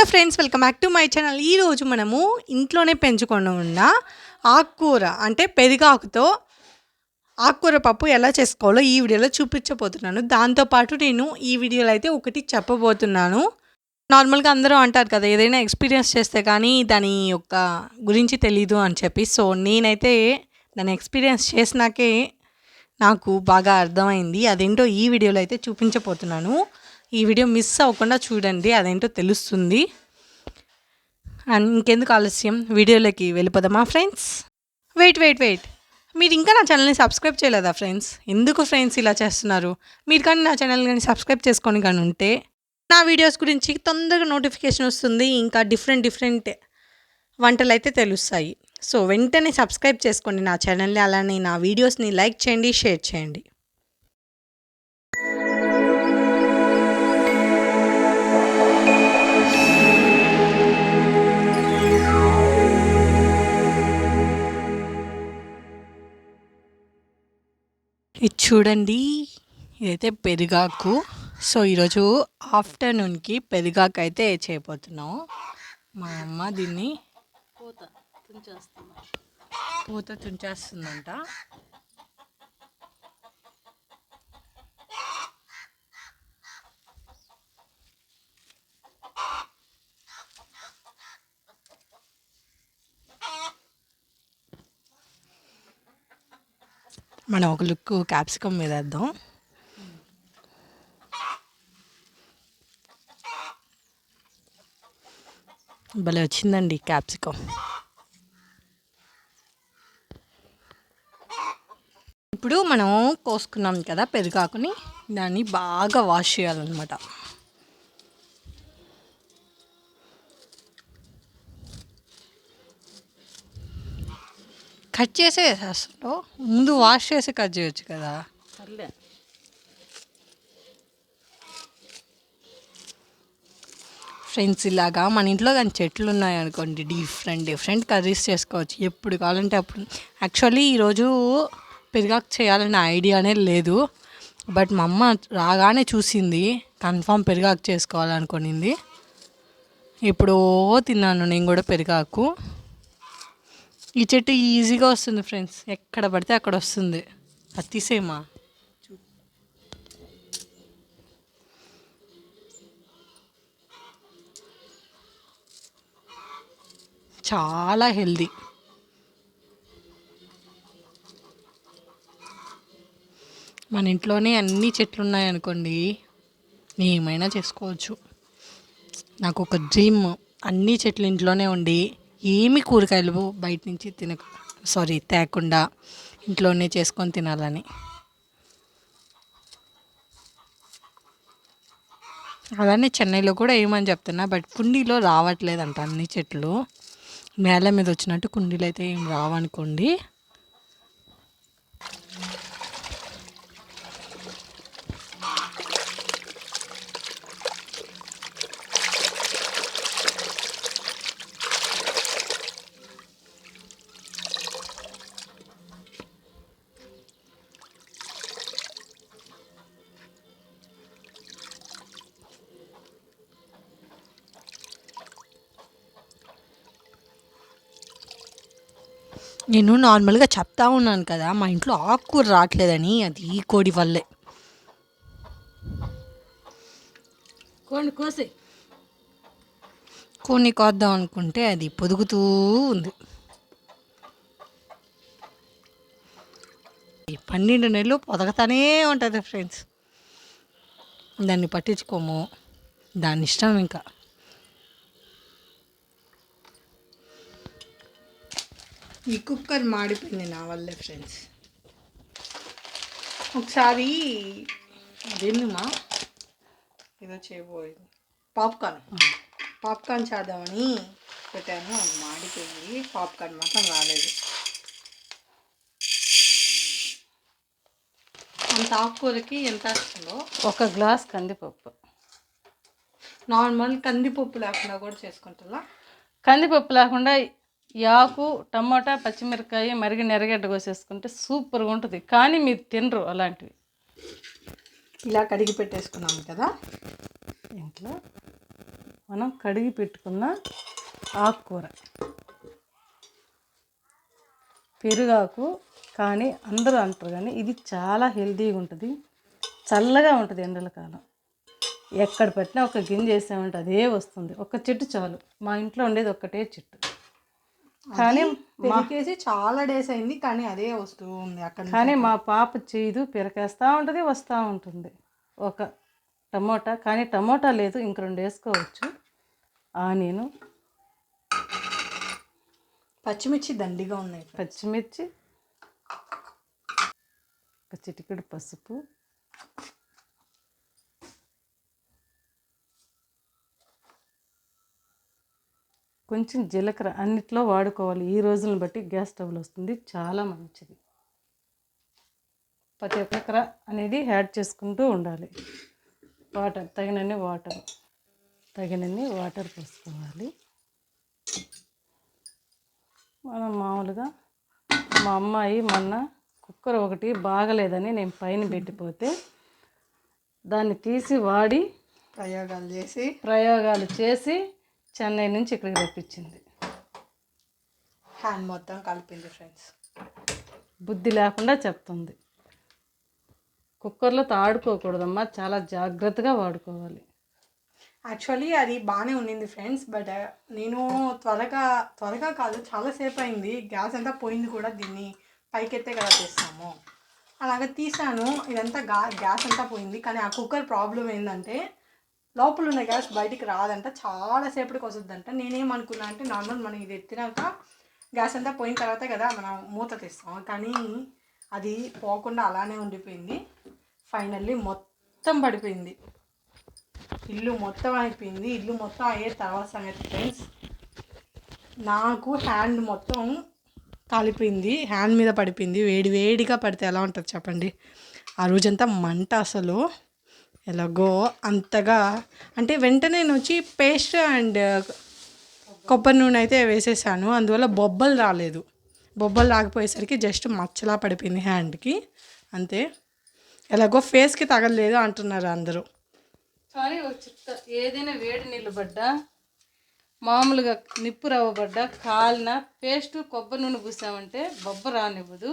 Hello friends, welcome back to my channel. ఈరోజు మనము ఇంట్లోనే పెంచుకొని ఉన్న ఆకుకూర అంటే పెరుగాకుతో ఆకుకూర పప్పు ఎలా చేసుకోవాలో ఈ వీడియోలో చూపించబోతున్నాను. దాంతోపాటు నేను ఈ వీడియోలో అయితే ఒకటి చెప్పబోతున్నాను. నార్మల్గా అందరూ అంటారు కదా, ఏదైనా ఎక్స్పీరియన్స్ చేస్తే కానీ దాని యొక్క గురించి తెలీదు అని చెప్పి. సో నేనైతే దాన్ని ఎక్స్పీరియన్స్ చేసినాకే నాకు బాగా అర్థమైంది. అదేంటో ఈ వీడియోలో అయితే చూపించబోతున్నాను. ఈ వీడియో మిస్ అవ్వకుండా చూడండి, అదేంటో తెలుస్తుంది. అండ్ ఇంకెందుకు ఆలస్యం, వీడియోలోకి వెళ్ళిపోదామా ఫ్రెండ్స్? వెయిట్ మీరు ఇంకా నా ఛానల్ని సబ్స్క్రైబ్ చేయలేదా ఫ్రెండ్స్? ఎందుకు ఫ్రెండ్స్ ఇలా చేస్తున్నారు? మీరు కానీ నా ఛానల్ కానీ సబ్స్క్రైబ్ చేసుకొని కానీ ఉంటే నా వీడియోస్ గురించి తొందరగా నోటిఫికేషన్ వస్తుంది. ఇంకా డిఫరెంట్ వంటలు అయితే తెలుస్తాయి. సో వెంటనే సబ్స్క్రైబ్ చేసుకోండి నా ఛానల్ని. అలానే నా వీడియోస్ని లైక్ చేయండి, షేర్ చేయండి. ఇది చూడండి, ఇదైతే పెరుగాకు. సో ఈరోజు ఆఫ్టర్నూన్కి పెరుగాకు అయితే చేయబోతున్నాం. మా అమ్మ దీన్ని పూత తుంచేస్తుందంట. మనం ఒక లుక్ క్యాప్సికమ్ మీద వేద్దాం. భలే వచ్చిందండి క్యాప్సికమ్. ఇప్పుడు మనం కోసుకున్నాం కదా పెరుగాకుని, దాన్ని బాగా వాష్ చేయాలన్నమాట. కట్ చేసే అసలు ముందు వాష్ చేసి కట్ చేయొచ్చు కదా. ఫ్రెండ్స్, ఇలాగా మన ఇంట్లో కానీ చెట్లు ఉన్నాయనుకోండి, డిఫరెంట్ కర్రీస్ చేసుకోవచ్చు ఎప్పుడు కావాలంటే అప్పుడు. యాక్చువల్లీ ఈరోజు పెరుగాకు చేయాలనే ఐడియానే లేదు, బట్ మా అమ్మ రాగానే చూసింది, కన్ఫామ్ పెరుగాకు చేసుకోవాలనుకునింది. ఇప్పుడు తిన్నాను నేను కూడా పెరుగాకు. ఈ చెట్టు ఈజీగా వస్తుంది ఫ్రెండ్స్, ఎక్కడ పడితే అక్కడ వస్తుంది. అతిసేమా చాలా హెల్దీ. మన ఇంట్లోనే అన్ని చెట్లు ఉన్నాయనుకోండి, ఏమైనా చేసుకోవచ్చు. నాకు ఒక డ్రీమ్, అన్ని చెట్లు ఇంట్లోనే ఉండి ఏమి కూరగాయలు బయట నుంచి తేకుండా ఇంట్లోనే చేసుకొని తినాలని. అలానే చెన్నైలో కూడా ఏమని చెప్తున్నా, బట్ కుండీలో రావట్లేదంట అన్ని చెట్లు. నేల మీద వచ్చినట్టు కుండీలు అయితే ఏం రావనుకోండి. నేను నార్మల్గా చెప్తా ఉన్నాను కదా, మా ఇంట్లో ఆకుకూర రావట్లేదని. అది ఈ కోడి వల్లే. కొన్ని కోద్దాం అనుకుంటే అది పొదుగుతూ ఉంది. 12 నెలలు పొదగతానే ఉంటుంది ఫ్రెండ్స్. దాన్ని పట్టించుకోము, దాని ఇష్టం. ఇంకా ఈ కుక్కర్ మాడిపోయింది నా వల్లే ఫ్రెండ్స్. ఒకసారి అదేందమ్మా ఏదో చేయబోయింది, పాప్కార్న్ చేద్దామని పెట్టాను, అది మాడిపోయింది. పాప్కార్న్ మాత్రం రాలేదు. అంత ఆకుకూరకి ఎంత వస్తుందో? 1 గ్లాస్ కందిపప్పు. నార్మల్ కందిపప్పు లేకుండా కూడా చేసుకుంటా. కందిపప్పు లేకుండా యాకు, టమాటా, పచ్చిమిరపకాయ మరిగిన ఎర్రగడ్డ కోసేసుకుంటే సూపర్గా ఉంటుంది. కానీ మీరు తినరు అలాంటివి. ఇలా కడిగి పెట్టేసుకున్నాము కదా, ఇంట్లో మనం కడిగి పెట్టుకున్న ఆకుకూర పెరుగాకు. కానీ అందరూ అంటారు కానీ ఇది చాలా హెల్తీగా ఉంటుంది, చల్లగా ఉంటుంది. ఎండల కాలం ఎక్కడ పెట్టినా ఒక గింజ వేసామంటే అదే వస్తుంది. ఒక చెట్టు చాలు. మా ఇంట్లో ఉండేది ఒక్కటే చెట్టు, కానీ పెరిగేసి చాలా డేస్ అయింది, కానీ అదే వస్తూ ఉంది అక్కడ. కానీ మా పాప చేయదు, పెరకేస్తూ ఉంటుంది, వస్తూ ఉంటుంది. ఒక టమోటా, కానీ టమోటా లేదు, ఇంక 2 వేసుకోవచ్చు. ఆనియను, పచ్చిమిర్చి దండిగా ఉన్నాయి. పచ్చిమిర్చి, ఒక చిటికెడు పసుపు, కొంచెం జీలకర్ర. అన్నిట్లో వాడుకోవాలి. ఈ రోజులను బట్టి గ్యాస్ ట్రబుల్ వస్తుంది, చాలా మంచిది. ప్రతి ఒక్కర అనేది యాడ్ చేసుకుంటూ ఉండాలి. వాటర్ తగినన్ని వాటర్ పోసుకోవాలి. మనం మామూలుగా మా అమ్మాయి మొన్న కుక్కర్ ఒకటి బాగలేదని నేను పైన పెట్టిపోతే దాన్ని తీసి వాడి ప్రయోగాలు చేసి చెన్నై నుంచి ఇక్కడికి రప్పించింది. హ్యాండ్ మొత్తం కలిపింది ఫ్రెండ్స్. బుద్ధి లేకుండా చెప్తుంది. కుక్కర్లో ఆడుకోకూడదమ్మా, చాలా జాగ్రత్తగా వాడుకోవాలి. యాక్చువల్లీ అది బాగానే ఉండింది ఫ్రెండ్స్, బట్ నేను త్వరగా కాదు, చాలాసేపు అయింది. గ్యాస్ అంతా పోయింది కూడా. దీన్ని పైకెత్తే కదా తీస్తాము, అలాగే తీసాను. ఇదంతా గ్యాస్ అంతా పోయింది. కానీ ఆ కుక్కర్ ప్రాబ్లం ఏంటంటే లోపల ఉన్న గ్యాస్ బయటికి రాదంట, చాలాసేపటికి వస్తుందంట. నేనేమనుకున్నా అంటే నార్మల్ మనం ఇది ఎత్తినాక గ్యాస్ అంతా పోయిన తర్వాతే కదా మనం మూత తీస్తాం, కానీ అది పోకుండా అలానే ఉండిపోయింది. ఫైనల్లీ మొత్తం పడిపోయింది, ఇల్లు మొత్తం అయిపోయింది. ఇల్లు మొత్తం అయ్యే తర్వాత సంగతి ఫ్రెండ్స్. నాకు హ్యాండ్ మొత్తం కాలిపోయింది, హ్యాండ్ మీద పడిపోయింది. వేడిగా పడితే ఎలా ఉంటుంది చెప్పండి. ఆ రోజంతా మంట అసలు ఎలాగో అంతగా. అంటే వెంటనే నేను వచ్చి పేస్ట్ అండ్ కొబ్బరి నూనె అయితే వేసేసాను, అందువల్ల బొబ్బలు రాలేదు. బొబ్బలు రాకపోయేసరికి జస్ట్ మచ్చలా పడిపోయింది హ్యాండ్కి, అంతే. ఎలాగో ఫేస్కి తగలలేదు అంటున్నారు అందరూ. కానీ ఒక చిట్కా, ఏదైనా వేడి నీళ్ళు పడ్డా, మామూలుగా నిప్పు రవ్వబడ్డా, కాలిన పేస్ట్ కొబ్బరి నూనె పూసామంటే బొబ్బ రానివ్వదు.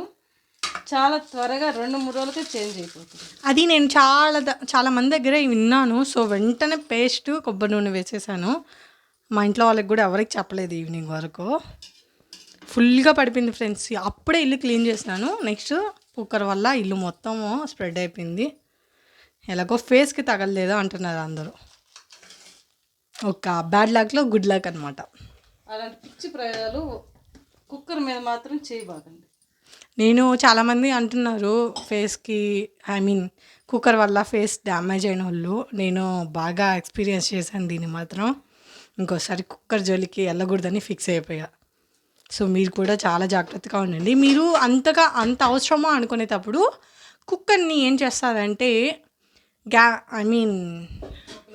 చాలా త్వరగా 2-3 రోజులకే చేంజ్ అయిపోతుంది. అది నేను చాలా మంది దగ్గర విన్నాను. సో వెంటనే పేస్ట్ కొబ్బరి నూనె వేసేసాను. మా ఇంట్లో వాళ్ళకి కూడా ఎవరికి చెప్పలేదు. ఈవినింగ్ వరకు ఫుల్గా పడిపోయింది ఫ్రెండ్స్. అప్పుడే ఇల్లు క్లీన్ చేసినాను. నెక్స్ట్ కుక్కర్ వల్ల ఇల్లు మొత్తం స్ప్రెడ్ అయిపోయింది. ఎలాగో ఫేస్కి తగలలేదు అంటున్నారు అందరూ. ఒక బ్యాడ్ లక్లో గుడ్ లక్ అనమాట. అలాంటి పిచ్చి ప్రయోగాలు కుక్కర్ మీద మాత్రం చేయబాకండి. నేను చాలామంది అంటున్నారు ఫేస్కి, కుక్కర్ వల్ల ఫేస్ డ్యామేజ్ అయిన వాళ్ళు. నేను బాగా ఎక్స్పీరియన్స్ చేశాను దీన్ని మాత్రం. ఇంకోసారి కుక్కర్ జోలికి వెళ్ళకూడదని ఫిక్స్ అయిపోయా. సో మీరు కూడా చాలా జాగ్రత్తగా ఉండండి. మీరు అంత అవసరమో అనుకునేటప్పుడు కుక్కర్ని ఏం చేస్తారంటే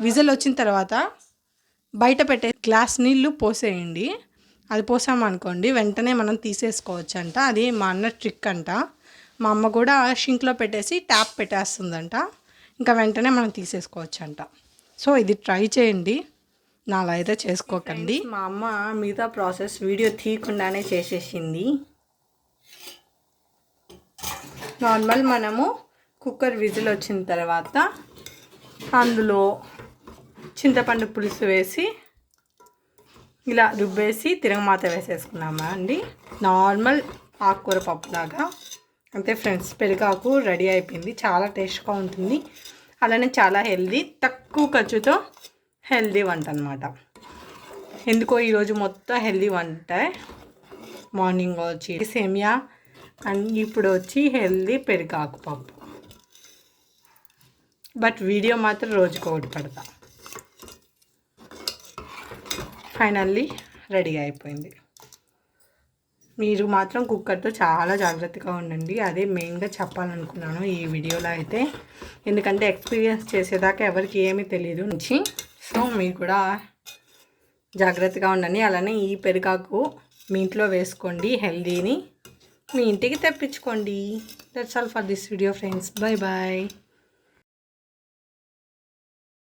విజిల్ వచ్చిన తర్వాత బయట పెట్టే గ్లాస్ నీళ్ళు పోసేయండి. అది పోసామనుకోండి వెంటనే మనం తీసేసుకోవచ్చు అంట. అది మా అన్న ట్రిక్ అంట. మా అమ్మ కూడా షింక్లో పెట్టేసి ట్యాప్ పెట్టేస్తుందంట, ఇంకా వెంటనే మనం తీసేసుకోవచ్చు అంట. సో ఇది ట్రై చేయండి, నాలా అయితే చేసుకోకండి. మా అమ్మ మిగతా ప్రాసెస్ వీడియో తీయకుండానే చేసేసింది. నార్మల్ మనము కుక్కర్ విజిల్ వచ్చిన తర్వాత అందులో చింతపండు పులుసు వేసి ఇలా రుబ్బేసి తిరగమాత వేసేసుకున్నామా అండి. నార్మల్ ఆకుకూర పప్పులాగా అంతే ఫ్రెండ్స్. పెరుగాకు రెడీ అయిపోయింది. చాలా టేస్ట్గా ఉంటుంది, అలానే చాలా హెల్దీ, తక్కువ ఖర్చుతో హెల్దీ వంట అనమాట. ఎందుకో ఈరోజు మొత్తం హెల్దీ వంట. మార్నింగ్ వచ్చి సేమియా అండ్ ఇప్పుడు వచ్చి హెల్దీ పెరుగాకు పప్పు. బట్ వీడియో మాత్రం రోజుకొకటి పెడతా. ఫైనల్లీ రెడీ అయిపోయింది. మీరు మాత్రం కుక్కర్తో చాలా జాగ్రత్తగా ఉండండి, అదే మెయిన్గా చెప్పాలనుకున్నాను ఈ వీడియోలో అయితే. ఎందుకంటే ఎక్స్పీరియన్స్ చేసేదాకా ఎవరికి ఏమీ తెలియదు నుంచి. సో మీరు కూడా జాగ్రత్తగా ఉండండి. అలానే ఈ పెరుగాకు మీ ఇంట్లో వేసుకోండి, హెల్దీని మీ ఇంటికి తెప్పించుకోండి. That's all for this video friends. Bye bye.